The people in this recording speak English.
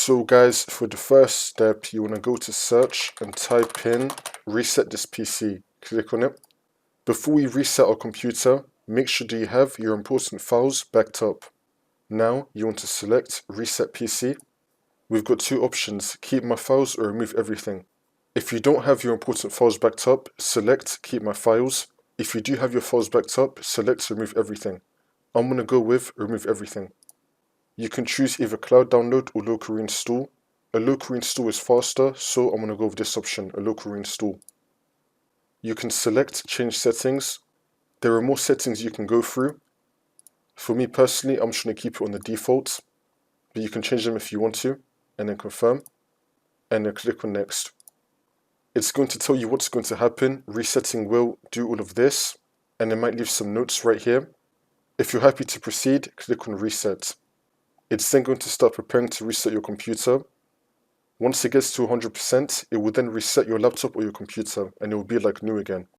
So guys, for the first step, you want to go to search and type in reset this PC. Click on it. Before we reset our computer, make sure that you have your important files backed up. Now you want to select reset PC. We've got two options, keep my files or remove everything. If you don't have your important files backed up, select keep my files. If you do have your files backed up, select remove everything. I'm going to go with remove everything. You can choose either cloud download or local reinstall. A local reinstall is faster, so I'm going to go with this option, a local reinstall. You can select change settings. There are more settings you can go through. For me personally, I'm just going to keep it on the default, but you can change them if you want to, and then confirm, and then click on next. It's going to tell you what's going to happen. Resetting will do all of this, and it might leave some notes right here. If you're happy to proceed, click on reset. It's then going to start preparing to reset your computer. Once it gets to 100%, it will then reset your laptop or your computer, and it will be like new again.